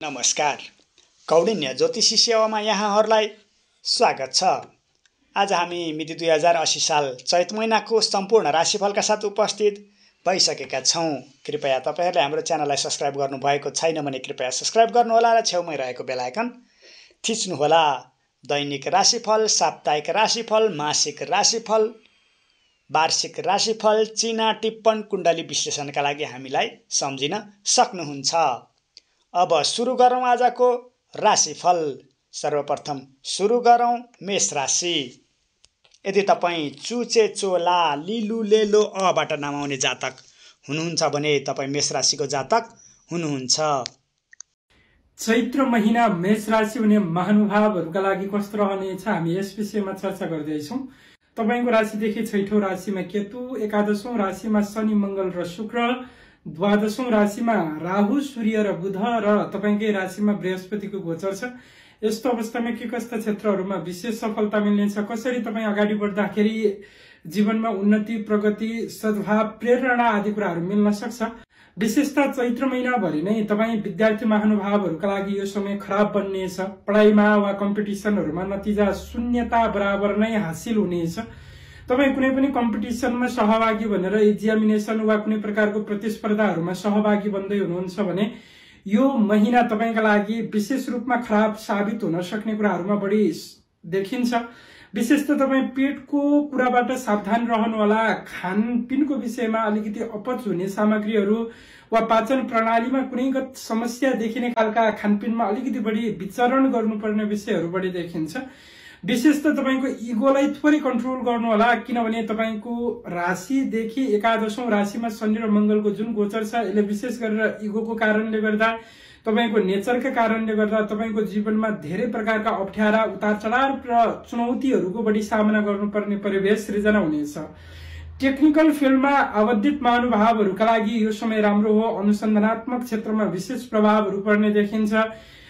नमस्कार। कौडिन्य ज्योतिषी सेवामा यहाँहरूलाई स्वागत छ। आज हामी मिति 2080 साल चैत महिनाको सम्पूर्ण राशिफलका साथ उपस्थित भइसकेका छौं। कृपया तपाईहरुले हाम्रो च्यानललाई सब्स्क्राइब गर्नुभएको छैन भने कृपया सब्स्क्राइब गर्नुहोला र छेउमै रहेको बेल आइकन थिच्नुहोला। दैनिक राशिफल, साप्ताहिक राशिफल, मासिक राशिफल, वार्षिक राशिफल, चिना टिप्पण कुण्डली विश्लेषणका लागि हामीलाई सम्झिन सक्नुहुन्छ। अब सुरु गरौँ आजको राशिफल। सर्वप्रथम सुरु गरौँ मेष राशि। यदि तपाई चुचे चोला लिलु लेलो अबाट नाम आउने जातक हुनुहुन्छ भने तपाई मेष राशिको जातक हुनुहुन्छ। चैत्र महिना मेष राशि हुने महानुभावहरुका लागि कस्तो रहनेछ हामी यस विषयमा चर्चा गर्दै छौं। तपाईको राशिदेखि छैठौं राशिमा केतु, एकादशौं राशिमा शनि मंगल र शुक्र, द्वादशौं राशिमा राहु सूर्य र बुध र तपाईकै राशिमा बृहस्पतिको गोचर छ। यस्तो अवस्थामा के कस्ता क्षेत्रहरुमा विशेष सफलता मिल्नेछ, कसरी तपाई अगाडि बढ्दाखेरि जीवनमा उन्नति, प्रगति, सद्भाव, प्रेरणा आदि कुराहरु मिल्न सक्छ। विशेषतः चैत्र महिनाभरि नै तपाई विद्यार्थी महानुभावहरुका लागि यो समय खराब बन्नेछ। पढाइमा वा कम्पिटिसनहरुमा नतिजा शून्यता बराबर नै हासिल हुनेछ। तपाई कुनै पनि कम्पिटिसनमा सहभागी भनेर एक्जामिनेसन वा कुनै प्रकारको प्रतिस्पर्धाहरुमा सहभागी बन्दै हुनुहुन्छ भने यो महिना तपाईका लागि विशेष रूपमा खराब साबित हुन सक्ने कुराहरुमा बढी देखिन्छ। विशेषतः तपाई पेटको कुराबाट सावधान रहनुहोला। खानपिनको विषयमा अलिकति अपच हुने सामग्रीहरु वा पाचन प्रणालीमा कुनैगत समस्या देखिने खालका खानपिनमा अलिकति बढी विचरण गर्नुपर्ने विषयहरु बढी देखिन्छ। विशेषतः तपाईको इगोलाई थोरै कन्ट्रोल गर्नुहोला, किनभने तपाईको राशिदेखि एकादशौं राशिमा शनि र मंगलको जुन गोचर छ यसले विशेष गरेर इगोको कारणले गर्दा, तपाईको नेचरका कारणले गर्दा तपाईको जीवनमा धेरै प्रकारका अप्ठ्यारा, उतारचढाव र चुनौतीहरुको बढी सामना गर्नुपर्ने परिवेश सृजना हुनेछ। टेक्निकल फिल्डमा आबद्धित महानुभावहरुका लागि यो समय राम्रो हो। अनुसन्धानात्मक क्षेत्रमा विशेष प्रभावहरु पर्ने देखिन्छ।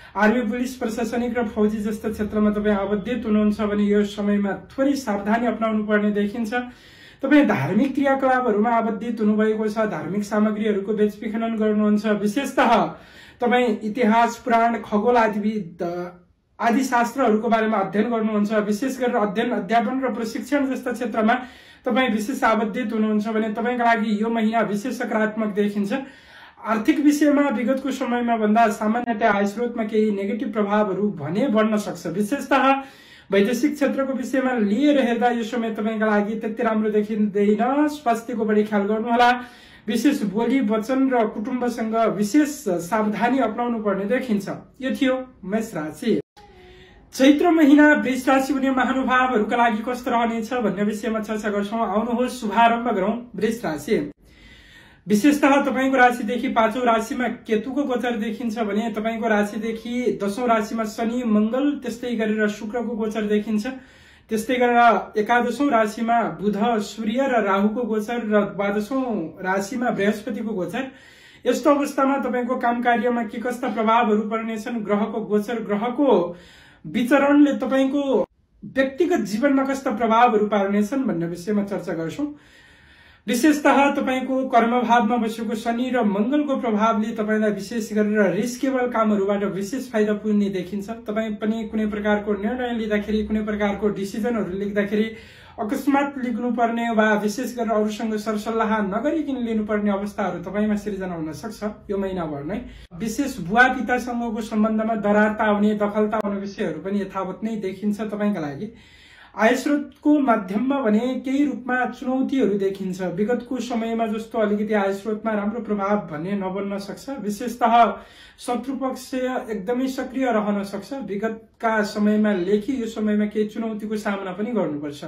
आर्मी, पुलिस, प्रशासनिक र फौजी जस्ता क्षेत्रमा तपाई आबद्धित हुनुहुन्छ भने यो समयमा थोरै सावधानी अपनाउनु पर्ने देखिन्छ। तपाई धार्मिक क्रियाकलापहरुमा आबद्धित हुनुभएको छ। धार्मिक सामग्रीहरुको बेचबिखन गर्नुहुन्छ। विशेषतः तपाई इतिहास, पुराण, खगोल आदि शास्त्रहरुको बारेमा अध्ययन गर्नुहुन्छ। विशेष गरेर अध्ययन, अध्यापन र प्रशिक्षण जस्ता क्षेत्रमा तपाई विशेष आबद्धित हुनुहुन्छ भने तपाईका लागि यो महिना विशेष सकारात्मक देखिन्छ। आर्थिक विषयमा विगतको समयमा भन्दा सामान्यतया आय स्रोतमा केही नेगेटिभ प्रभावहरु भने बढ्न सक्छ। विशेषतः वैदेशिक क्षेत्रको विषयमा लिएर हेर्दा यो समय तपाईका लागि त्यति राम्रो देखिँदैन। स्वास्थ्यको बढी ख्याल गर्नुहोला। विशेष बोली वचन र कुटुम्बसँग विशेष सावधानी अपनाउनु पर्ने देखिन्छ। यो थियो मेष राशि। चैत्र महिना वृष राशि हुने महानुभावहरुका लागि कस्तो रहनेछ भन्ने विषयमा चर्चा गर्छौं। आउनुहोस् शुभारम्भ गरौं वृष राशि। विशेषतः तपाईको राशिदेखि पाँचौं राशिमा केतुको गोचर देखिन्छ भने तपाईको राशिदेखि दशौं राशिमा शनि, मंगल, त्यस्तै गरेर शुक्रको गोचर देखिन्छ। त्यस्तै गरेर एकादशौं राशिमा बुध, सूर्य र राहुको गोचर र द्वादशौं राशिमा बृहस्पतिको गोचर। यस्तो अवस्थामा तपाईको कामकार्यमा के कस्ता प्रभावहरु पर्नेछन्, ग्रहको गोचर, ग्रहको विचरणले तपाईको व्यक्तिगत जीवनमा कस्ता प्रभावहरु पार्नेछन् भन्ने विषयमा चर्चा गर्छौं। विशेषतः तपाईको कर्मभावमा बसेको शनि र मंगलको प्रभावले तपाईलाई विशेष गरेर रिस्केबल कामहरुबाट विशेष फाइदा पुग्ने देखिन्छ। तपाई पनि कुनै प्रकारको निर्णय लिँदाखेरि, कुनै प्रकारको डिसिजनहरु लिँदाखेरि अकस्मात लिनुपर्ने वा विशेष गरेर अरूसँग सरसल्लाह नगरिकन लिनुपर्ने अवस्थाहरु तपाईमा सृजना हुन सक्छ यो महिनाभर नै। विशेष बुवा पितासँगको सम्बन्धमा दरारता आउने, दखलता आउने विषयहरु पनि यथावत नै देखिन्छ तपाईका लागि। आय स्रोतको माध्यममा भने केही रूपमा चुनौतीहरु देखिन्छ। विगतको समयमा जस्तो अलिकति आय स्रोतमा राम्रो प्रभाव भन्ने नबन्न सक्छ। विशेषतः शत्रुपक्ष एकदमै सक्रिय रहन सक्छ। विगतका समयमा लेखी यो समयमा केही चुनौतीको सामना पनि गर्नुपर्छ।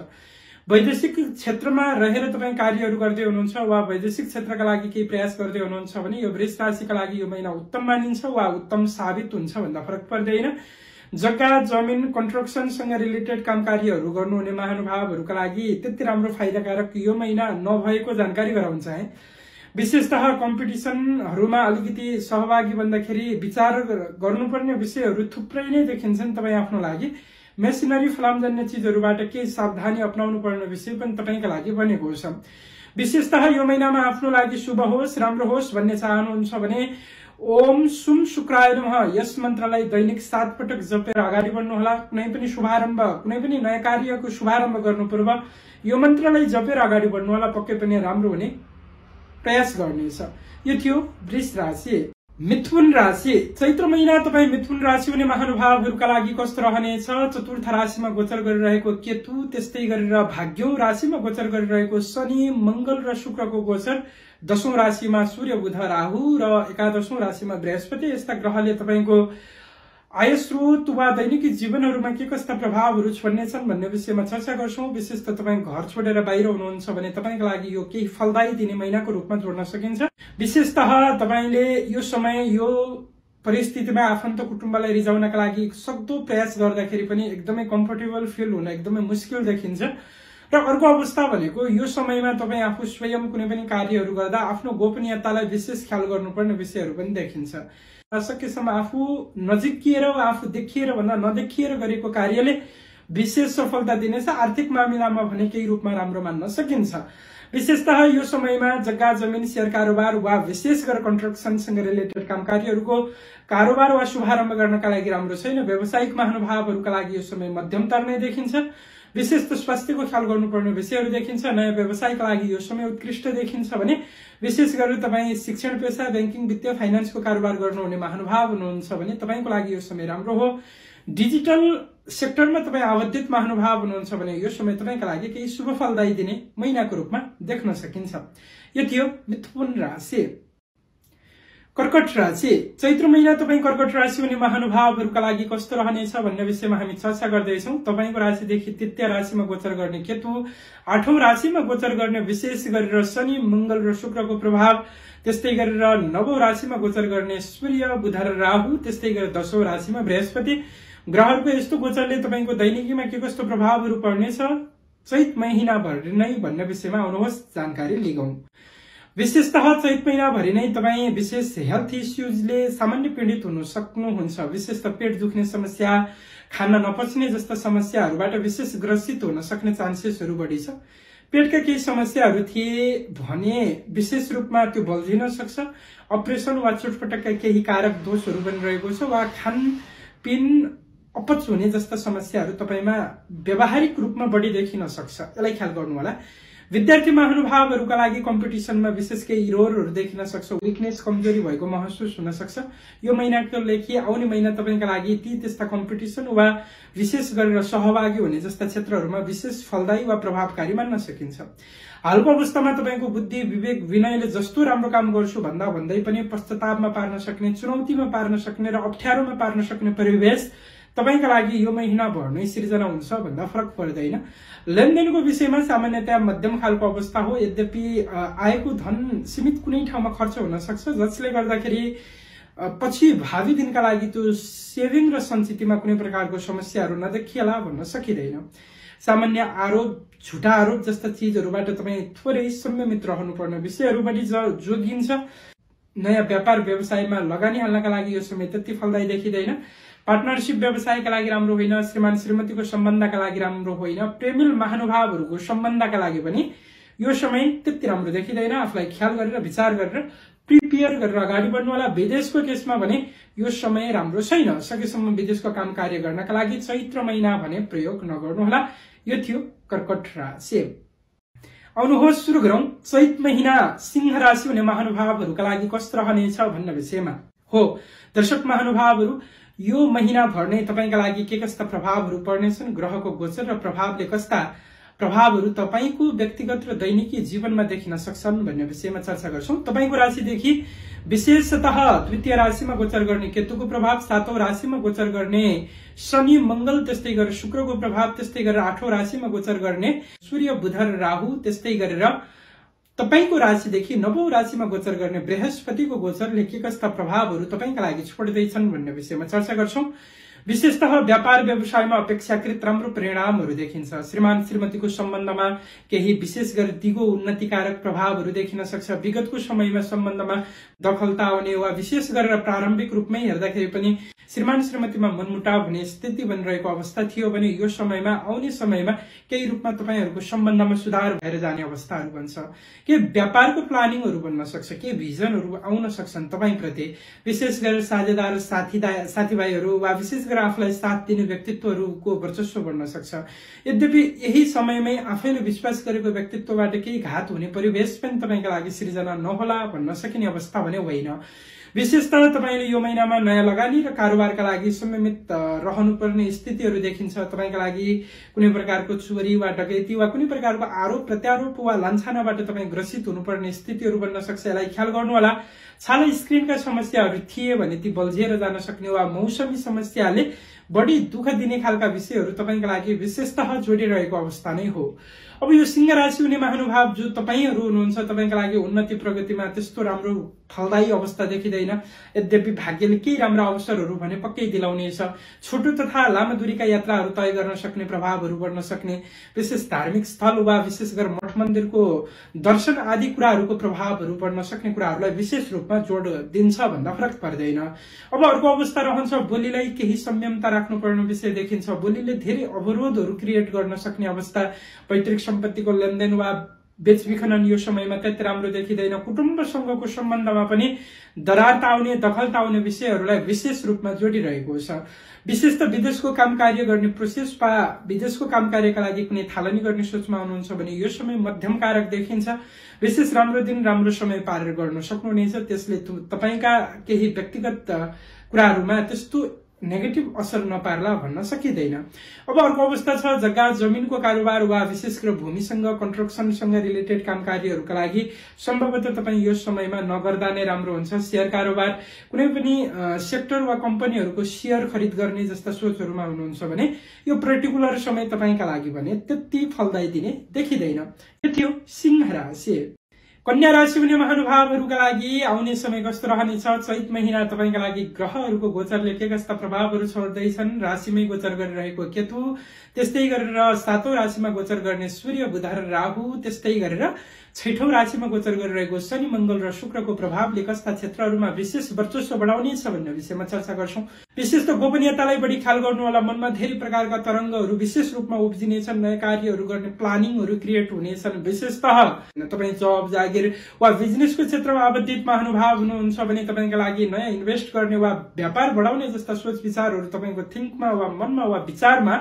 वैदेशिक क्षेत्रमा रहेर तपाई कार्यहरु गर्दै हुनुहुन्छ वा वैदेशिक क्षेत्रका लागि केही प्रयास गर्दै हुनुहुन्छ भने यो वृष राशिका लागि यो महिना उत्तम मानिन्छ वा उत्तम साबित हुन्छ भन्दा फरक पर्दैन। जग्गा, जमिन, कन्स्ट्रक्सनसँग रिलेटेड कामकार्यहरु गर्नुहुने महानुभावहरुका लागि त्यति राम्रो फाइदाकारक यो महिना नभएको जानकारी गराउँछ है। विशेषतः कम्पिटिसनहरुमा अलिकति सहभागी बन्दाखेरि विचार गर्नुपर्ने विषयहरु थुप्रै नै देखिन्छन् तपाई आफ्नो लागि। मेसिनरी, फलामजन्य चीजहरुबाट केही सावधानी अपनाउनु पर्ने विषय पनि तपाईका लागि बनेको छ। विशेषतः यो महिनामा आफ्नो लागि शुभ होस्, राम्रो होस् भन्ने चाहनुहुन्छ भने ओम सुम शुक्राय नमः यस मन्त्रलाई दैनिक 7 पटक जपेर अगाडि बढ्नुहोला। कुनै पनि शुभारम्भ, कुनै पनि नयाँ कार्यको शुभारम्भ गर्नु पूर्व यो मन्त्रलाई जपेर अगाडि बढ्नुहोला, पक्कै पनि राम्रो हुने प्रयास गर्नेछ। यो थियो वृष राशि। मिथुन राशि। चैत्र महिना तपाई मिथुन राशि हुने महानुभावहरूका लागि कस्तो रहनेछ? चतुर्थ राशिमा गोचर गरिरहेको केतु, त्यस्तै गरेर भाग्यौं राशिमा गोचर गरिरहेको शनि, मंगल र शुक्रको गोचर, 10औं राशिमा सूर्य, बुध, राहु र 11औं राशिमा बृहस्पति, यस्ता ग्रहले तपाईको आय स्रोत वा दैनिक जीवनहरूमा के कस्ता प्रभावहरू छोड्नेछन् भन्ने विषयमा चर्चा गर्छौं। विशेष त तपाईं घर छोडेर बाहिर हुनुहुन्छ भने तपाईको लागि यो केही फलदायी दिने महिनाको रूपमा जोड्न सकिन्छ। विशेषतः तपाईले यो समय यो परिस्थितिमा आफन्त कुटुम्बलाई रिजाउनका लागि सक्दो प्रयास गर्दाखेरि पनि एकदमै कम्फर्टेबल फिल हुन एकदमै मुस्किल देखिन्छ। र अर्को अवस्था भनेको यो समयमा तपाईं आफू स्वयं कुनै पनि कार्यहरू गर्दा आफ्नो गोपनीयतालाई विशेष ख्याल गर्नुपर्ने विषयहरू पनि देखिन्छ। सकेसम्म आफू नजिकिएर वा आफू देखिएर भन्दा नदेखिएर गरेको कार्यले विशेष सफलता दिनेछ। आर्थिक मामिलामा भने केही रूपमा राम्रो मान्न सकिन्छ। विशेषतः यो समयमा जग्गा जमिन शेयर कारोबार वा विशेष गरेर कन्स्ट्रक्सनसँग रिलेटेड काम कार्यहरूको कारोबार वा शुभारम्भ गर्नका लागि राम्रो छैन। व्यावसायिक महानुभावहरूका लागि यो समय मध्यमतर नै देखिन्छ। विशेष त स्वास्थ्यको ख्याल गर्नुपर्ने विषयहरू देखिन्छ। नयाँ व्यवसायका लागि यो समय उत्कृष्ट देखिन्छ भने विशेष गरेर तपाईं शिक्षण पेशा, बैंकिङ, वित्तीय, फाइनान्सको कारोबार गर्नुहुने महानुभाव हुनुहुन्छ भने तपाईको लागि यो समय राम्रो हो। डिजिटल सेक्टरमा तपाईं आबद्धित महानुभाव हुनुहुन्छ भने यो समय तपाईका लागि केही शुभ फलदायी दिने महिनाको रूपमा देख्न सकिन्छ। यो थियो मिथुन राशि। कर्कट राशि। चैत्र महिना तपाई कर्कट राशि हुने महानुभावहरूका लागि कस्तो रहनेछ भन्ने विषयमा हामी चर्चा गर्दैछौं। तपाईको राशिदेखि तृतीय राशिमा गोचर गर्ने केतु, 8औं राशिमा गोचर गर्ने विशेष गरेर शनि, मंगल र शुक्रको प्रभाव, त्यस्तै गरेर 9औं राशिमा गोचर गर्ने सूर्य, बुध र राहु, त्यस्तै गरेर 10औं राशिमा बृहस्पति ग्रहहरूको यस्तो गोचरले तपाईको दैनिकीमा के कस्तो प्रभावहरू पर्नेछ चैत महिनाभरि नै भन्ने विषयमा आउनुहोस् जानकारी लिगौं। विशेषतः चैत महिनाभरि नै तपाई विशेष हेल्थ इश्यूजले सामान्य पीडित हुन सक्नुहुन्छ। विशेषतः पेट दुख्ने समस्या, खान नपच्ने जस्ता समस्याहरूबाट विशेष ग्रसित हुन सक्ने चान्सेसहरू बढी छ। पेटका केही समस्याहरू थिए भने विशेष रूपमा त्यो बल्झिन सक्छ। अपरेसन वा चोटपटकका केही कारक दोषहरू बनिरहेको छ वा खानपिन अपच हुने जस्ता समस्याहरू तपाईमा व्यावहारिक रूपमा बढी देखिन सक्छ। यसलाई ख्याल गर्नु होला। विद्यार्थी महानुभावहरूका लागि कम्पिटिसनमा विशेष केही इरोरहरू देखिन सक्छ। विकनेस, कमजोरी भएको महसुस हुन सक्छ। यो महिनाको लेखी आउने महिना तपाईका लागि ती त्यस्ता कम्पिटिसन वा विशेष गरेर सहभागी हुने जस्ता क्षेत्रहरूमा विशेष फलदायी वा प्रभावकारी मान्न सकिन्छ। हालको अवस्थामा तपाईको बुद्धि, विवेक, विनयले जस्तो राम्रो काम गर्छु भन्दा भन्दै पनि पश्चातापमा पार्न सक्ने, चुनौतीमा पार्न सक्ने र अप्ठ्यारोमा पार्न सक्ने परिवेश तपाईका लागि यो महिनाभर नै सिर्जना हुन्छ भन्दा फरक पर्दैन। लेनदेनको विषयमा सामान्यतया मध्यम खालको अवस्था हो। यद्यपि आएको धन सीमित कुनै ठाउँमा खर्च हुन सक्छ जसले गर्दाखेरि पछि भावी दिनका लागि त्यो सेभिङ र सञ्चितमा कुनै प्रकारको समस्याहरू नदेखिएला भन्न सकिँदैन। सामान्य आरोप, झुटा आरोप जस्ता चीजहरूबाट तपाई थोरै संयमित रहनुपर्ने विषयहरू बढी जोगिन्छ। नयाँ व्यापार व्यवसायमा लगानी हाल्नका लागि यो समय त्यति फलदायी देखिँदैन। पार्टनरशिप व्यवसायका लागि राम्रो होइन। श्रीमान श्रीमतीको सम्बन्धका लागि राम्रो होइन। प्रेमिल महानुभावहरूको सम्बन्धका लागि पनि यो समय त्यति राम्रो देखिँदैन। आफूलाई ख्याल गरेर विचार गरेर प्रिपेयर गरेर अगाडि बढ्नु होला। विदेशको केसमा भने यो समय राम्रो छैन। सकेसम्म विदेशको काम कार्य गर्नका लागि चैत्र महिना भने प्रयोग नगर्नु होला। यो थियो कर्कट राशि। आउनुहोस् सुरु गरौं चैत महिना सिंह राशि हुने महानुभावहरूका लागि कस्तो रहनेछ भन्ने विषयमा। हो दर्शक महानुभावहरू, यो महिना भर नै तपाईका लागि के कस्ता प्रभावहरू पर्नेछन्, ग्रहको गोचर र प्रभावले कस्ता प्रभावहरू तपाईको व्यक्तिगत र दैनिकी जीवनमा देखिन सक्छन् भन्ने विषयमा चर्चा गर्छौं। तपाईको राशिदेखि विशेषतः द्वितीय राशिमा गोचर गर्ने केतुको प्रभाव, 7औं राशिमा गोचर गर्ने शनि, मंगल, त्यस्तै गरेर शुक्रको प्रभाव, त्यस्तै गरेर 8औं राशिमा गोचर गर्ने सूर्य, बुध र राहु, त्यस्तै गरेर तपाईको राशिदेखि 9औं राशिमा गोचर गर्ने बृहस्पतिको गोचरले के कस्ता प्रभावहरू तपाईका लागि छोड्दैछन् भन्ने विषयमा चर्चा गर्छौं। विशेषतः व्यापार व्यवसायमा अपेक्षाकृत राम्रो परिणामहरू देखिन्छ। श्रीमान श्रीमतीको सम्बन्धमा केही विशेष गरी दिगो उन्नतिकारक प्रभावहरू देखिन सक्छ। विगतको समयमा सम्बन्धमा दखलता आउने वा विशेष गरेर प्रारम्भिक रूपमै हेर्दाखेरि पनि श्रीमान श्रीमतीमा मनमुटाव हुने स्थिति बनिरहेको अवस्था थियो भने यो समयमा आउने समयमा केही रूपमा तपाईँहरूको सम्बन्धमा सुधार भएर जाने अवस्थाहरू बन्छ। के व्यापारको प्लानिङहरू बन्न सक्छ, के भिजनहरू आउन सक्छन् तपाईँप्रति, विशेष गरेर साझेदार साथीभाइहरू वा विशेष गरेर आफूलाई साथ दिने व्यक्तित्वहरूको वर्चस्व बढ्न सक्छ। यद्यपि यही समयमै आफैले विश्वास गरेको व्यक्तित्वबाट केही घात हुने परिवेश पनि तपाईँका लागि सृजना नहोला भन्न सकिने अवस्था भने होइन। विशेषतः तपाईँले यो महिनामा नयाँ लगानी र कारोबारका लागि संयमित रहनुपर्ने स्थितिहरू देखिन्छ। तपाईँका लागि कुनै प्रकारको चोरी वा डकैती वा कुनै प्रकारको आरोप प्रत्यारोप वा लान्छनाबाट तपाईँ ग्रसित हुनुपर्ने स्थितिहरू बन्न सक्छ। यसलाई ख्याल गर्नुहोला। छाला स्क्रिनका समस्याहरू थिए भने ती बल्झिएर जान सक्ने वा मौसमी समस्याले बढी दुःख दिने खालका विषयहरू तपाईँका लागि विशेषतः जोडिरहेको अवस्था नै हो। अब यो सिंह राशि हुने महानुभाव जो तपाईँहरू हुनुहुन्छ, तपाईँका लागि उन्नति प्रगतिमा त्यस्तो राम्रो फलदायी अवस्था देखिँदैन। यद्यपि भाग्यले केही राम्रा अवसरहरू भने पक्कै दिलाउनेछ। छोटो तथा लामो दूरीका यात्राहरू तय गर्न सक्ने प्रभावहरू बढ्न सक्ने, विशेष धार्मिक स्थल वा विशेष गरेर मठ मन्दिरको दर्शन आदि कुराहरूको प्रभावहरू बढ्न सक्ने कुराहरूलाई विशेष रूपमा जोड दिन्छ भन्दा फरक पर्दैन। अब अर्को अवस्था रहन्छ बोलीलाई केही संयमता राख्नुपर्ने विषय देखिन्छ। बोलीले धेरै अवरोधहरू क्रिएट गर्न सक्ने अवस्था, पैतृक सम्पत्तिको लेनदेन वा बेचबिखनन यो समयमा त्यति राम्रो देखिँदैन। कुटुम्बसँगको सम्बन्धमा पनि दरार आउने दखल आउने विषयहरूलाई विशेष रूपमा जोडिरहेको छ। विशेष त विदेशको काम कार्य गर्ने प्रोसेस वा विदेशको काम कार्यका लागि कुनै थालनी गर्ने सोचमा हुनुहुन्छ भने यो समय मध्यम कारक देखिन्छ। विशेष राम्रो दिन राम्रो समय पार गर्न सक्नुहुनेछ। त्यसले तपाईँका केही व्यक्तिगत कुराहरूमा त्यस्तो नेगेटिभ असर नपार्ला भन्न सकिँदैन। अब अर्को अवस्था छ जग्गा जमिनको कारोबार वा विशेष गरेर भूमिसँग कन्स्ट्रक्सनसँग रिलेटेड काम कार्यहरूका लागि सम्भवतः तपाईँ यो समयमा नगर्दा नै राम्रो हुन्छ। शेयर कारोबार कुनै पनि सेक्टर वा कम्पनीहरूको शेयर खरिद गर्ने जस्ता सोचहरूमा हुनुहुन्छ भने यो पर्टिकुलर समय तपाईँका लागि भने त्यति फलदायी दिने देखिँदैन। यो थियो सिंह राशि। कन्या राशि हुने महानुभावहरूका लागि आउने समय कस्तो रहनेछ? चैत महिना तपाईँका लागि ग्रहहरूको गोचरले के कस्ता प्रभावहरू छोड्दैछन्? राशिमै गोचर गरिरहेको केतु, त्यस्तै गरेर सातौं राशिमा गोचर गर्ने सूर्य बुध र राहु, त्यस्तै गरेर छैठौं राशिमा गोचर गरिरहेको शनि मंगल र शुक्रको प्रभावले कस्ता क्षेत्रहरूमा विशेष वर्चस्व बढाउनेछ भन्ने विषयमा चर्चा गर्छौं। विशेष त गोपनीयतालाई बढी ख्याल गर्नुहोला। मनमा धेरै प्रकारका तरंगहरू विशेष रूपमा उब्जिनेछन्। नयाँ कार्यहरू गर्ने प्लानिङहरू क्रिएट हुनेछन्। विशेषतः तपाईँ जब जागिर वा बिजनेसको क्षेत्रमा आबद्धित महानुभाव हुनुहुन्छ भने तपाईँका लागि नयाँ इन्भेस्ट गर्ने वा व्यापार बढाउने जस्ता सोच विचारहरू तपाईँको थिङ्कमा वा मनमा वा विचारमा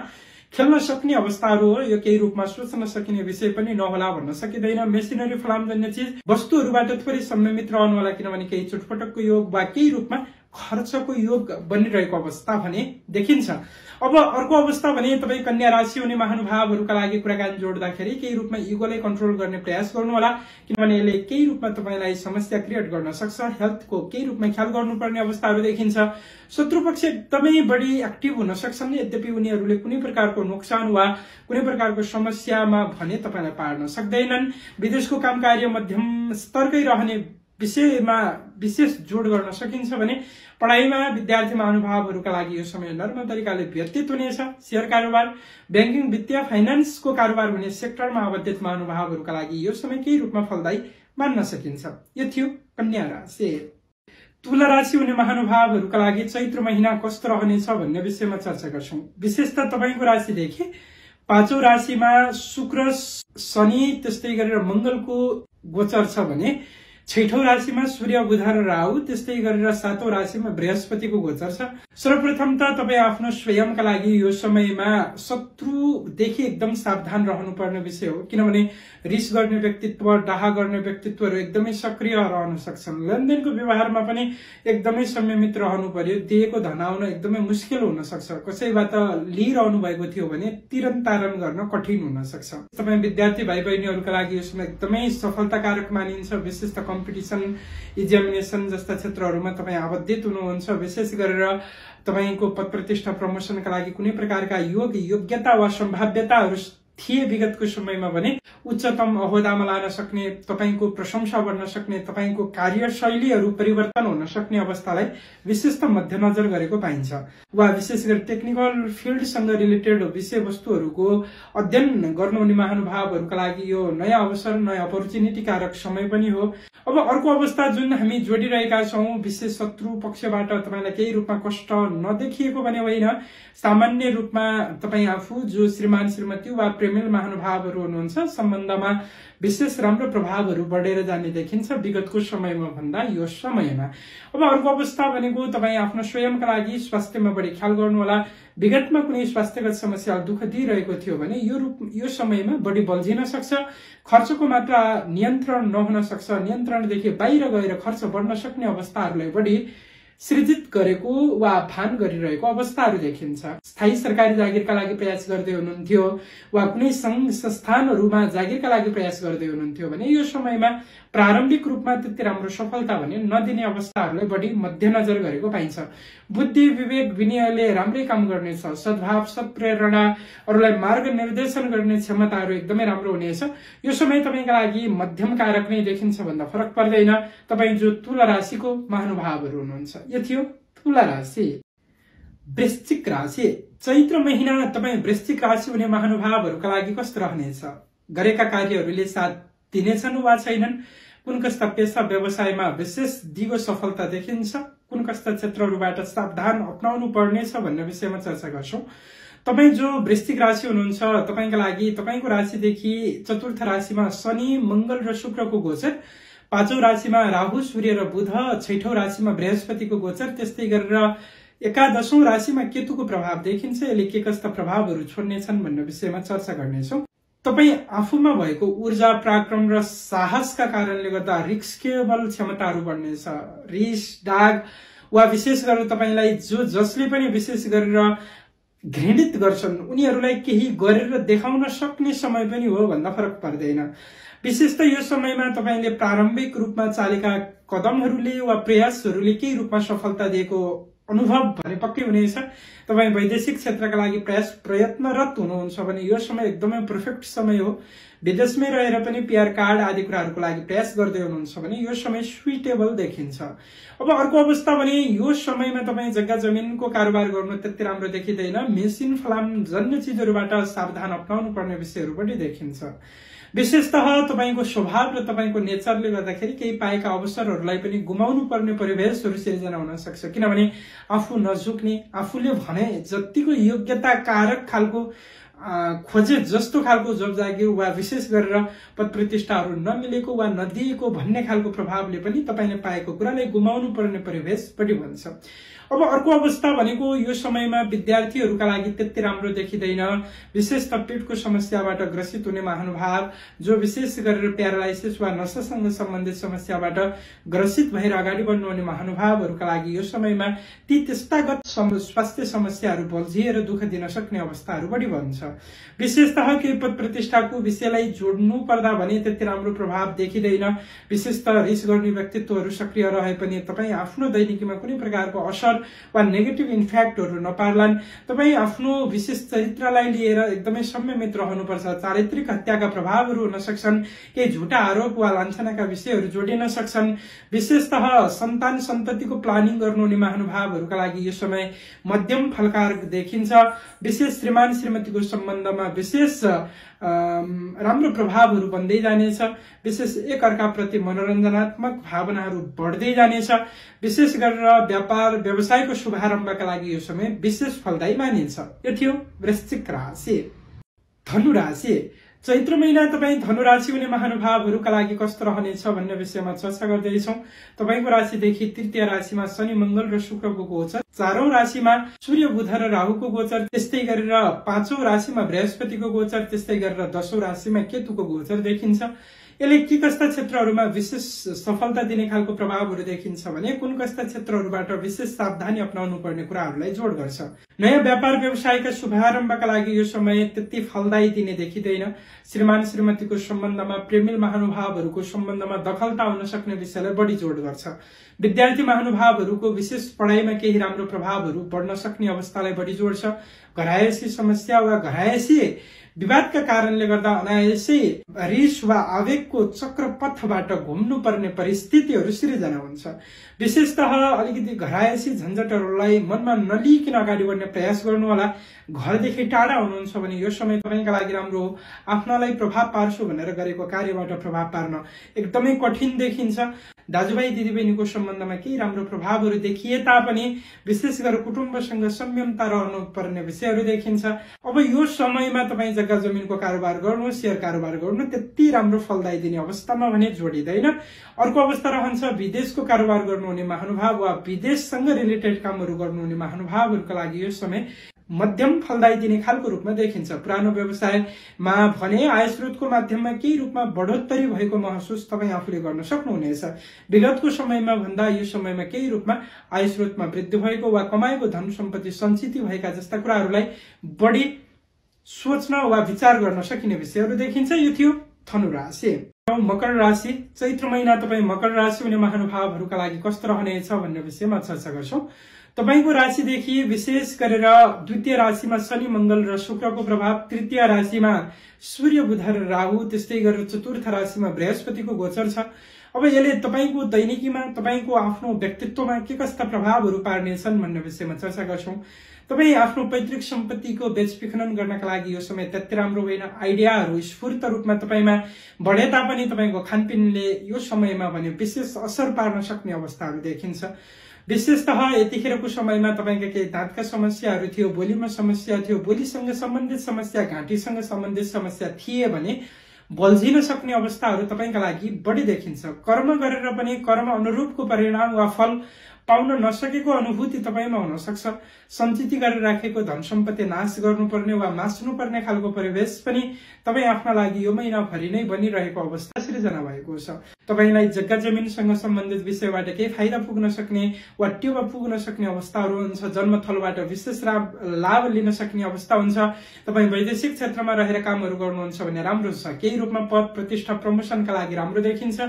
खेल्न सक्ने अवस्थाहरू हो। यो केही रूपमा सोच्न सकिने विषय पनि नहोला भन्न सकिँदैन। मेसिनरी फलामजन्य चिज वस्तुहरूबाट थोरै संयमित रहनु होला, किनभने केही चुटपटकको योग वा केही रूपमा खर्चको योग बनिरहेको अवस्था भने देखिन्छ। अब अर्को अवस्था भने तपाईँ कन्या राशि हुने महानुभावहरूका लागि कुराकानी जोड्दाखेरि केही रूपमा इगोलाई कन्ट्रोल गर्ने प्रयास गर्नुहोला, किनभने यसले केही रूपमा तपाईँलाई समस्या क्रिएट गर्न सक्छ। हेल्थको केही रूपमा ख्याल गर्नुपर्ने अवस्थाहरू देखिन्छ। शत्रु पक्ष एकदमै बढी एक्टिभ हुन सक्छन्। यद्यपि उनीहरूले कुनै प्रकारको नोक्सान वा कुनै प्रकारको समस्यामा भने तपाईँलाई पार्न सक्दैनन्। विदेशको काम कार्य मध्यम स्तरकै रहने विषयमा विशेष जोड गर्न सकिन्छ भने पढाइमा विद्यार्थी महानुभावहरूका लागि यो समय नर्म तरिकाले व्यतीत हुनेछ। शेयर कारोबार, ब्याङ्किङ, वित्तीय फाइनान्सको कारोबार हुने सेक्टरमा आबद्धित महानुभावहरूका लागि यो समय केही रूपमा फलदायी मान्न सकिन्छ। यो थियो कन्या राशि। तुला राशि हुने महानुभावहरूका लागि चैत्र महिना कस्तो रहनेछ भन्ने विषयमा चर्चा गर्छौं। विशेषतः तपाईको राशिदेखि पाँचौं राशिमा शुक्र, शनि, त्यस्तै गरेर मंगलको गोचर छ भने छैठौं राशिमा सूर्य, बुध र राहु, त्यस्तै गरेर सातौं राशिमा बृहस्पतिको गोचर छ। सर्वप्रथम त तपाईँ आफ्नो स्वयंका लागि यो समयमा शत्रुदेखि एकदम सावधान रहनुपर्ने विषय हो, किनभने रिस गर्ने व्यक्तित्व, डाहा गर्ने व्यक्तित्वहरू एकदमै सक्रिय रहन सक्छन्। लेनदेनको व्यवहारमा पनि एकदमै संयमित रहनु पर्यो। दिएको धन आउन एकदमै मुस्किल हुन सक्छ। कसैबाट लिइरहनु भएको थियो भने तिरन तारन गर्न कठिन हुन सक्छ। तपाईँ विद्यार्थी भाइ बहिनीहरूका लागि यो समय एकदमै सफलताकारक मानिन्छ। विशेष त कम्पिटिसन, एक्जामिनेसन जस्ता क्षेत्रहरूमा तपाईँ आबद्धित हुनुहुन्छ। विशेष गरेर तपाईको पद प्रतिष्ठा प्रमोसनका लागि कुनै प्रकारका योग्यता वा सम्भाव्यताहरू थिए विगतको समयमा भने उच्चतम अहोदामा लान सक्ने, तपाईको प्रशंसा बढ्न सक्ने, तपाईको कार्यशैलीहरू परिवर्तन हुन सक्ने अवस्थालाई विशेष मध्यनजर गरेको पाइन्छ। वा विशेष गरी टेक्निकल फिल्डसँग रिलेटेड विषयवस्तुहरूको अध्ययन गर्नुहुने महानुभावहरूका लागि यो नयाँ अवसर, नयाँ अपर्च्युनिटी कारक समय पनि हो। अब अर्को अवस्था जुन हामी जोडिरहेका छौं, विशेष शत्रु पक्षबाट तपाईलाई केही रूपमा कष्ट नदेखिएको भने होइन, सामान्य रूपमा तपाई आफू जो श्रीमान श्रीमती वा प्रेमिल महानुभावहरू हुनुहुन्छ सम्बन्धमा विशेष राम्रो प्रभावहरू बढेर जाने देखिन्छ विगतको समयमा भन्दा यो समयमा। अब अर्को अवस्था भनेको तपाई आफ्नो स्वयंका लागि स्वास्थ्यमा बढी ख्याल गर्नुहोला। विगतमा कुनै स्वास्थ्यगत समस्या दुःख दिइरहेको थियो भने यो समयमा बढी बल्झिन सक्छ। खर्चको मात्रा नियन्त्रण नहुन सक्छ। नियन्त्रणदेखि बाहिर गएर खर्च बढ्न सक्ने अवस्थाहरूलाई बढी सृजित गरेको वा फान गरिरहेको अवस्थाहरू देखिन्छ। स्थायी सरकारी जागिरका लागि प्रयास गर्दै हुनुहुन्थ्यो वा कुनै संघ संस्थानहरूमा जागिरका लागि प्रयास गर्दै हुनुहुन्थ्यो भने यो समयमा प्रारम्भिक रूपमा त्यति राम्रो सफलता भने नदिने अवस्थाहरूलाई बढी मध्यनजर गरेको पाइन्छ। बुद्धि विवेक विनयले राम्रै काम गर्नेछ। सद्भाव सत्प्रेरणा, अरूलाई मार्ग निर्देशन गर्ने क्षमताहरू एकदमै राम्रो हुनेछ। यो समय तपाईका लागि मध्यम कारक नै देखिन्छ भन्दा फरक पर्दैन। तपाई जो तुला राशिको महानुभावहरू हुनुहुन्छ, यो थियो तुला राशि। वृश्चिक राशि, चैत्र महिना तपाई वृश्चिक राशि हुने महानुभावहरूका लागि कस्तो रहनेछ? गरेका कार्यहरूले साथ दिनेछन् वा छैनन्? कुन कस्ता पेशा व्यवसायमा विशेष दिगो सफलता देखिन्छ? कुन कस्ता क्षेत्रहरूबाट सावधान अपनाउनु पर्नेछ भन्ने विषयमा चर्चा गर्छौं। तपाई जो वृश्चिक राशि हुनुहुन्छ, तपाईका लागि तपाईको राशिदेखि चतुर्थ राशिमा शनि, मंगल र शुक्रको गोचर, पाँचौं राशिमा राहु, सूर्य र बुध, छैठौं राशिमा बृहस्पतिको गोचर, त्यस्तै गरेर एकादशौं राशिमा केतुको प्रभाव देखिन्छ। यसले के कस्ता प्रभावहरू छोड्नेछन् भन्ने विषयमा चर्चा गर्नेछौं। तपाई आफूमा भएको ऊर्जा, पराक्रम र साहसका कारणले गर्दा रिस्केबल क्षमताहरू बढ्नेछ। रिस, डाग वा विशेष गरेर तपाईलाई जसले पनि विशेष गरेर घृणित गर्छन् उनीहरूलाई केही गरेर देखाउन सक्ने समय पनि हो भन्दा फरक पर्दैन। विशेष त यो समयमा तपाईले प्रारम्भिक रूपमा चालेका कदमहरूले वा प्रयासहरूले केही रूपमा सफलता दिएको अनुभव भने पक्कै हुनेछ। तपाई वैदेशिक क्षेत्रका लागि प्रयत्नरत हुनुहुन्छ भने यो समय एकदमै परफेक्ट समय हो। विदेशमै रहेर पनि पीआर कार्ड आदि कुराहरूको लागि प्रयास गर्दै हुनुहुन्छ भने यो समय सुइटेबल देखिन्छ। अब अर्को अवस्था भने यो समयमा तपाई जग्गा जमिनको कारोबार गर्नु त्यति राम्रो देखिँदैन। मेसिन फलाम जन्य चिजहरूबाट सावधान अपनाउनु पर्ने विषयहरू पनि देखिन्छ। विशेषतः तपाईको स्वभाव र तपाईको नेचरले गर्दाखेरि केही पाएका अवसरहरूलाई पनि गुमाउनु पर्ने परिवेशहरू सिर्जना हुन सक्छ। किनभने आफू नझुक्ने, आफूले भने जतिको योग्यता कारक खालको खोजे जस्तो खालको जब जागिर वा विशेष गरेर पद प्रतिष्ठाहरू नमिलेको वा नदिएको भन्ने खालको प्रभावले पनि तपाईले पाएको कुरालाई गुमाउनु पर्ने परिवेश पनि भन्छ। अब अर्को अवस्था भनेको यो समयमा विद्यार्थीहरूका लागि त्यति राम्रो देखिँदैन। विशेष पेटको समस्याबाट ग्रसित हुने महानुभाव, जो विशेष गरेर प्यारालाइसिस वा नसासँग सम्बन्धित समस्याबाट ग्रसित भएर अगाडि बढ्नुहुने महानुभावहरूका लागि यो समयमा ती त्यस्तागत स्वास्थ्य समस्याहरू बल्झिएर दुःख दिन सक्ने अवस्थाहरू बढी बन्छ। विशेषतः केही पद प्रतिष्ठाको विषयलाई जोड्नु पर्दा भने त्यति राम्रो प्रभाव देखिँदैन। विशेषतः रिस गर्ने व्यक्तित्वहरू सक्रिय रहे पनि तपाई आफ्नो दैनिकीमा कुनै प्रकारको असर वा नेगेटिभ इम्प्याक्टहरू नपार्लान्। तपाई आफ्नो विशेष चरित्रलाई लिएर एकदमै संयमित रहनुपर्छ। चारित्रिक हत्याका प्रभावहरू हुन सक्छन्। केही झुटा आरोप वा लान्छनाका विषयहरू जोडिन सक्छन्। विशेषतः सन्तान सन्ततिको प्लानिङ गर्नुहुने महानुभावहरूका लागि यो समय मध्यम फलकार देखिन्छ। विशेष श्रीमान श्रीमतीको सम्बन्धमा विशेष राम्रो प्रभावहरू बन्दै जानेछ। विशेष एक अर्काप्रति मनोरञ्जनात्मक भावनाहरू बढ्दै जानेछ। विशेष गरेर व्यापार व्यवसायको शुभारम्भका लागि यो समय विशेष फलदायी मानिन्छ। यो थियो वृश्चिक राशि। धनु राशि, चैत्र महिना तपाई धनु राशि हुने महानुभावहरूका लागि कस्तो रहनेछ भन्ने विषयमा चर्चा गर्दैछौं। तपाईको राशिदेखि तृतीय राशिमा शनि, मंगल र शुक्रको गोचर, चारौं राशिमा सूर्य, बुध र राहुको गोचर, त्यस्तै गरेर पाँचौं राशिमा बृहस्पतिको गोचर, त्यस्तै गरेर दशौं राशिमा केतुको गोचर देखिन्छ। यसले के कस्ता क्षेत्रहरूमा विशेष सफलता दिने खालको प्रभावहरू देखिन्छ भने कुन कस्ता क्षेत्रहरूबाट विशेष सावधानी अपनाउनु पर्ने कुराहरूलाई जोड गर्छ। नयाँ व्यापार व्यवसायका शुभारम्भका लागि यो समय त्यति फलदायी दिने देखिँदैन। श्रीमान श्रीमतीको सम्बन्धमा, प्रेमिल महानुभावहरूको सम्बन्धमा दखलता हुन सक्ने विषयलाई बढी जोड गर्छ। विद्यार्थी महानुभावहरूको विशेष पढाइमा केही राम्रो प्रभावहरू बढ्न सक्ने अवस्थालाई बढी जोड्छ। घरायसी समस्या वा घरायसी विवादका कारणले गर्दा अनायासै रिस वा आवेगको चक्रपथबाट घुम्नुपर्ने परिस्थितिहरू सृजना हुन्छ। विशेषतः अलिकति घरायसी झन्झटहरूलाई मनमा नलिकन अगाडि बढ्ने प्रयास गर्नुहोला। घरदेखि टाढा हुनुहुन्छ भने यो समय तपाईँका लागि राम्रो हो। आफ्नालाई प्रभाव पार्छु भनेर गरेको कार्यबाट प्रभाव पार्न एकदमै कठिन देखिन्छ। दाजुभाइ दिदीबहिनीको सम्बन्धमा केही राम्रो प्रभावहरू देखिए तापनि विशेष गरेर कुटुम्बसँग संयमता रहनुपर्ने विषयहरू देखिन्छ। अब यो समयमा तपाईँ जग्गा जमिनको कारोबार गर्नु, शेयर कारोबार गर्नु त्यति राम्रो फलदायी दिने अवस्थामा भने जोडिँदैन। अर्को अवस्था रहन्छ विदेशको कारोबार गर्नुहुने महानुभाव वा विदेशसँग रिलेटेड कामहरू गर्नुहुने महानुभावहरूका लागि यो समय मध्यम फलदायी दिने खालको रूपमा देखिन्छ। पुरानो व्यवसायमा भने आय स्रोतको माध्यममा केही रूपमा बढोत्तरी भएको महसुस तपाईँ आफूले गर्न सक्नुहुनेछ। विगतको समयमा भन्दा यो समयमा केही रूपमा आय स्रोतमा वृद्धि भएको वा कमाएको धन सम्पत्ति सञ्चित भएका जस्ता कुराहरूलाई बढी सोच्न वा विचार गर्न सकिने विषयहरू देखिन्छ। यो थियो धनु राशि। मकर राशि, चैत्र महिना तपाईँ मकर राशि हुने महानुभावहरूका लागि कस्तो रहनेछ भन्ने विषयमा चर्चा गर्छौं। तपाईको राशिदेखि विशेष गरेर द्वितीय राशिमा शनि मंगल र शुक्रको प्रभाव, तृतीय राशिमा सूर्य बुध र राहु, त्यस्तै गरेर चतुर्थ राशिमा बृहस्पतिको गोचर छ। अब यसले तपाईको दैनिकीमा तपाईको आफ्नो व्यक्तित्वमा के कस्ता प्रभावहरू पार्नेछन् भन्ने विषयमा चर्चा गर्छौं। तपाई आफ्नो पैतृक सम्पत्तिको बेचबिखन गर्नका लागि यो समय त्यति राम्रो होइन। आइडियाहरू स्फूर्त रूपमा तपाईमा बढे तापनि तपाईको खानपिनले यो समयमा भने विशेष असर पार्न सक्ने अवस्थाहरू देखिन्छ। विशेषतः यतिखेरको समयमा तपाईका केही दाँतका समस्याहरू थियो, बोलीमा समस्या थियो, बोलीसँग सम्बन्धित समस्या, घाँटीसँग सम्बन्धित समस्या थिए भने बल्झिन सक्ने अवस्थाहरू तपाईका लागि बढी देखिन्छ। कर्म गरेर पनि कर्म अनुरूपको परिणाम वा फल पाउन नसकेको अनुभूति तपाईमा हुन सक्छ। सञ्चित गरेर राखेको धन सम्पत्ति नाश गर्नुपर्ने वा मास्नुपर्ने खालको परिवेश पनि तपाई आफ्ना लागि यो महिनाभरि नै बनिरहेको अवस्था सृजना भएको छ। तपाईलाई जग्गा जमिनसँग सम्बन्धित विषयबाट केही फाइदा पुग्न सक्ने वा टेवा पुग्न सक्ने अवस्थाहरू हुन्छ। जन्मथलबाट विशेष लाभ लिन सक्ने अवस्था हुन्छ। तपाई वैदेशिक क्षेत्रमा रहेर कामहरू गर्नुहुन्छ भने राम्रो छ। केही रूपमा पद प्रतिष्ठा प्रमोसनका लागि राम्रो देखिन्छ।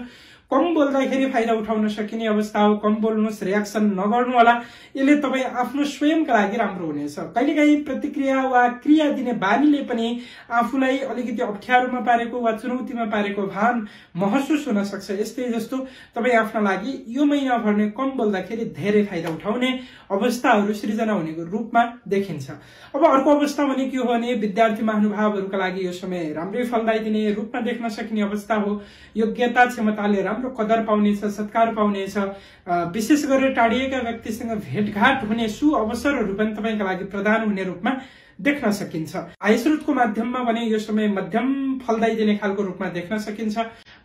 कम बोल्दाखेरि फाइदा उठाउन सकिने अवस्था हो। कम बोल्नुस्, रियाक्सन नगर्नु होला। यसले तपाई आफ्नो स्वयंका लागि राम्रो हुनेछ। कहिलेकाहीँ प्रतिक्रिया वा क्रिया दिने बानीले पनि आफूलाई अलिकति अप्ठ्यारोमा पारेको वा चुनौतीमा पारेको भान महसुस हुन सक्छ। यस्तै जस्तो तपाई आफ्ना लागि यो महिनाभर नै कम बोल्दाखेरि धेरै फाइदा उठाउने अवस्थाहरू सृजना हुने रूपमा देखिन्छ। अब अर्को अवस्था भने के हो भने विद्यार्थी महानुभावहरूका लागि यो समय राम्रै फलदायी दिने रूपमा देख्न सकिने अवस्था हो। योग्यता क्षमताले राम्रो कदर पाउनेछ, सत्कार पाउनेछ। विशेष गरेर टाढिएका व्यक्तिसँग भेटघाट हुने सु अवसरहरू पनि तपाईका लागि प्रदान हुने रूपमा देख्न सकिन्छ। आय स्रोतको माध्यममा भने यो समय मध्यम फलदायी दिने खालको रूपमा देख्न सकिन्छ।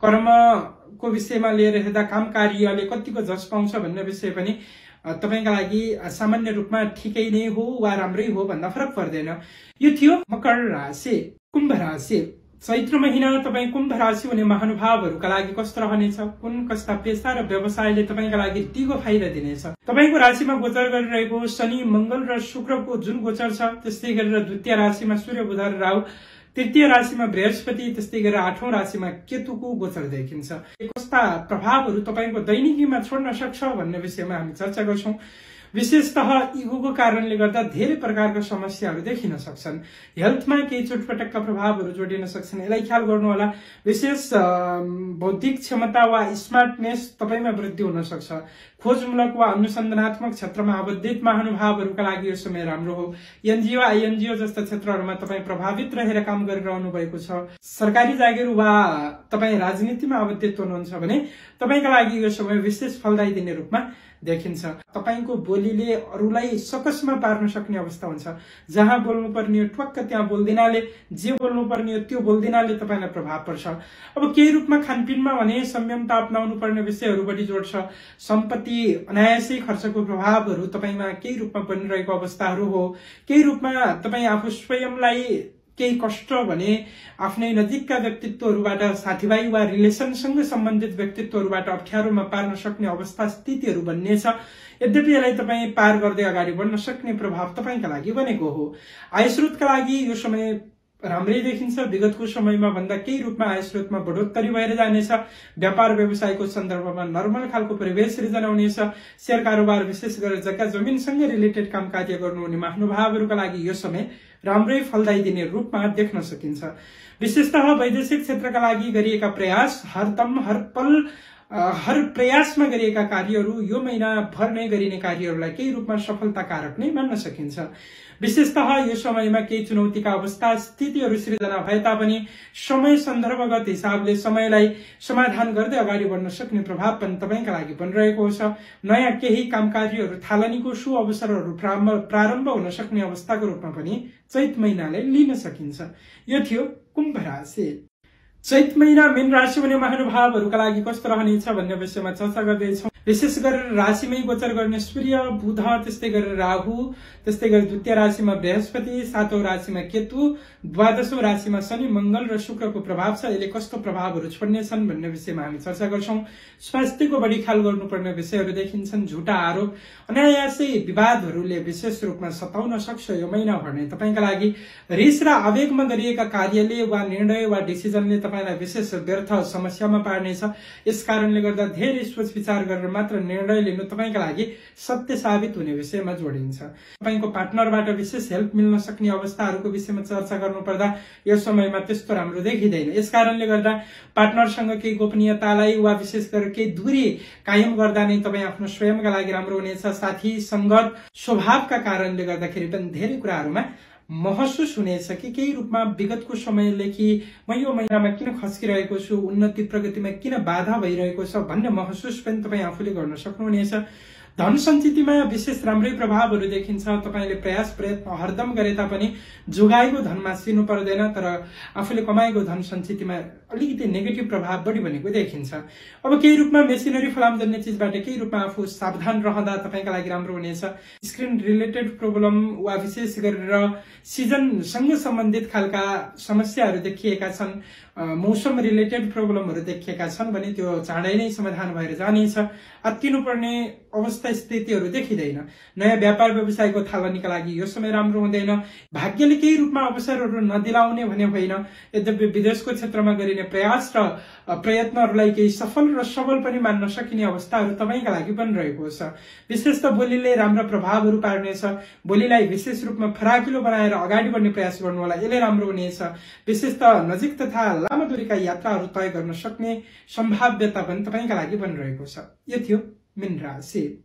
कर्मको विषयमा लिएर हेर्दा काम कार्यले कतिको जस पाउँछ भन्ने विषय पनि तपाईका लागि सामान्य रूपमा ठिकै नै हो वा राम्रै हो भन्दा फरक पर्दैन। यो थियो मकर राशि। कुम्भ राशि, चैत्र महिना तपाई कुम्भ राशि हुने महानुभावहरूका लागि कस्तो रहनेछ, कुन कस्ता पेशा र व्यवसायले तपाईका लागि दिगो फाइदा दिनेछ। तपाईको राशिमा गोचर गरिरहेको शनि मंगल र शुक्रको जुन गोचर छ, त्यस्तै गरेर द्वितीय राशिमा सूर्य बुध र राहु, तृतीय राशिमा बृहस्पति, त्यस्तै गरेर आठौं राशिमा केतुको गोचर देखिन्छ। कस्ता प्रभावहरू तपाईको दैनिकीमा छोड्न सक्छ भन्ने विषयमा हामी चर्चा गर्छौं। विशेषतः इगोको कारणले गर्दा धेरै प्रकारका समस्याहरू देखिन सक्छन्। हेल्थमा केही चोटपटकका प्रभावहरू जोडिन सक्छन्। यसलाई ख्याल गर्नु होला। विशेष बौद्धिक क्षमता वा स्मार्टनेस तपाईमा वृद्धि हुन सक्छ। खोजमूलक वा अनुसन्धानात्मक क्षेत्रमा आबद्धित महानुभावहरूका लागि यो समय राम्रो हो। एनजीओ आईएनजीओ जस्ता क्षेत्रहरूमा तपाईँ प्रभावित रहेर काम गरिरहनु भएको छ। सरकारी जागिर वा तपाईँ राजनीतिमा आबद्धित हुनुहुन्छ भने तपाईका लागि यो समय विशेष फलदायी दिने रूपमा देखिन्छ। तपाईको बोलीले अरूलाई सकसमा पार्न सक्ने अवस्था हुन्छ। जहाँ बोल्नुपर्ने हो ट्वाक्क त्यहाँ बोल्दिनाले, जे बोल्नुपर्ने हो त्यो बोल्दिनाले तपाईलाई प्रभाव पर्छ। अब केही रूपमा खानपिनमा भने संयमता अपनाउनु पर्ने विषयहरू बढी जोड्छ। सम्पत्ति अनायासै खर्चको प्रभावहरू तपाईमा केही रूपमा बनिरहेको अवस्थाहरू हो। केही रूपमा तपाईँ आफू स्वयंलाई केही कष्ट भने आफ्नै नजिकका व्यक्तित्वहरूबाट, साथीभाइ वा रिलेसनसँग सम्बन्धित व्यक्तित्वहरूबाट अप्ठ्यारोमा पार्न सक्ने अवस्था स्थितिहरू बन्नेछ। यद्यपि यसलाई तपाईँ पार गर्दै अगाडि बढ्न सक्ने प्रभाव तपाईका लागि बनेको हो। आय स्रोतका लागि यो समय राम्रै देखिन्छ। विगतको समयमा भन्दा केही रूपमा आय स्रोतमा बढोत्तरी भएर जानेछ। व्यापार व्यवसायको सन्दर्भमा नर्मल खालको परिवेश सृजना हुनेछ। शेयर कारोबार विशेष गरेर जग्गा जमिनसँगै रिलेटेड काम कार्य गर्नुहुने महानुभावहरूका लागि यो समय राम्रै फलदायी दिने रूपमा देख्न सकिन्छ। विशेषतः वैदेशिक क्षेत्रका लागि गरिएका प्रयास हरदम हर प्रयासमा गरिएका कार्यहरू यो महिना भर नै गरिने कार्यहरूलाई केही रूपमा सफलताकारक नै मान्न सकिन्छ। विशेषतः यो समयमा केही चुनौतीका अवस्था स्थितिहरू सृजना भए तापनि समय सन्दर्भगत हिसाबले समयलाई समाधान गर्दै अगाडि बढ्न सक्ने प्रभाव पनि तपाईका लागि बनिरहेको छ। नयाँ केही काम कार्यहरू थालनीको शुभ अवसरहरू प्रारम्भ हुन सक्ने अवस्थाको रूपमा पनि चैत महिनालाई लिन सकिन्छ। यो थियो कुम्भ राशि। चैत महिना मीन राशि भन्ने महानुभावहरूका लागि कस्तो रहनेछ भन्ने विषयमा चर्चा गर्दैछौँ। विशेष गरेर राशिमै गोचर गर्ने सूर्य, बुध, त्यस्तै गरेर राहु, त्यस्तै गरेर द्वितीय राशिमा बृहस्पति, सातौं राशिमा केतु, द्वादशौं राशिमा शनि, मंगल र शुक्रको प्रभाव छ। यसले कस्तो प्रभावहरू छोड्नेछन् भन्ने विषयमा हामी चर्चा गर्छौं। स्वास्थ्यको बढी ख्याल गर्नुपर्ने विषयहरू देखिन्छन्। झुटा आरोप, अनायासै विवादहरूले विशेष रूपमा सताउन सक्छ। यो महिना भर नै तपाईका लागि रिस र आवेगमा गरिएका कार्यले वा निर्णय वा डिसिजनले तपाईलाई विशेष व्यर्थ समस्यामा पार्नेछ। यस कारणले गर्दा धेरै सोच विचार गरेर मात्र निर्णय लिनु तपाईका लागि सत्य साबित हुने विषयमा जोडिन्छ। तपाईको पार्टनरबाट विशेष हेल्प मिल्न सक्ने अवस्थाहरूको विषयमा चर्चा गर्नुपर्दा यो समयमा त्यस्तो राम्रो देखिँदैन। यस कारणले गर्दा पार्टनरसँग केही गोपनीयतालाई वा विशेष गरेर केही दूरी कायम गर्दा नै तपाईँ आफ्नो स्वयंका लागि राम्रो हुनेछ। साथी संगत स्वभावका कारणले गर्दाखेरि पनि धेरै कुराहरूमा महसुस हुनेछ कि केही रूपमा विगतको समयदेखि म यो महिनामा किन खस्किरहेको छु, उन्नति प्रगतिमा किन बाधा भइरहेको छ भन्ने महसुस पनि तपाईँ आफूले गर्न सक्नुहुनेछ। धन सञ्चितिमा विशेष राम्रै प्रभावहरू देखिन्छ। तपाईले प्रयास प्रयत्न हरदम गरे तापनि जोगाएको धन मासिनु पर्दैन, तर आफूले कमाएको धन सञ्चितिमा अलिकति नेगेटिभ प्रभाव बढी बनेको देखिन्छ। अब केही रूपमा मेसिनरी फलाम जन्ने चीजबाट केही रूपमा आफू सावधान रहँदा तपाईका लागि राम्रो हुनेछ। स्क्रिन रिलेटेड प्रब्लम वा विशेष गरेर सिजनसँग सम्बन्धित खालका समस्याहरू देखिएका छन्, मौसम रिलेटेड प्रब्लमहरू देखिएका छन् भने त्यो चाँडै नै समाधान भएर जानेछ। अत्किनुपर्ने अवस्था स्थितिहरू देखिँदैन। नयाँ व्यापार व्यवसायको थालनीका लागि यो समय राम्रो हुँदैन। भाग्यले केही रूपमा अवसरहरू नदिलाउने भने होइन, यद्यपि विदेशको क्षेत्रमा गरिने प्रयास र प्रयत्नहरूलाई केही सफल र सबल पनि मान्न सकिने अवस्थाहरू तपाईका लागि बनिरहेको छ। विशेषतः बोलीले राम्रा प्रभावहरू पार्नेछ। बोलीलाई विशेष रूपमा फराकिलो बनाएर अगाडि बढ्ने प्रयास गर्नु होला, यसले राम्रो हुनेछ। विशेषतः नजिक तथा लामो दूरीका यात्राहरू तय गर्न सक्ने सम्भाव्यता पनि तपाईका लागि बनिरहेको छ। यो थियो मीन राशि।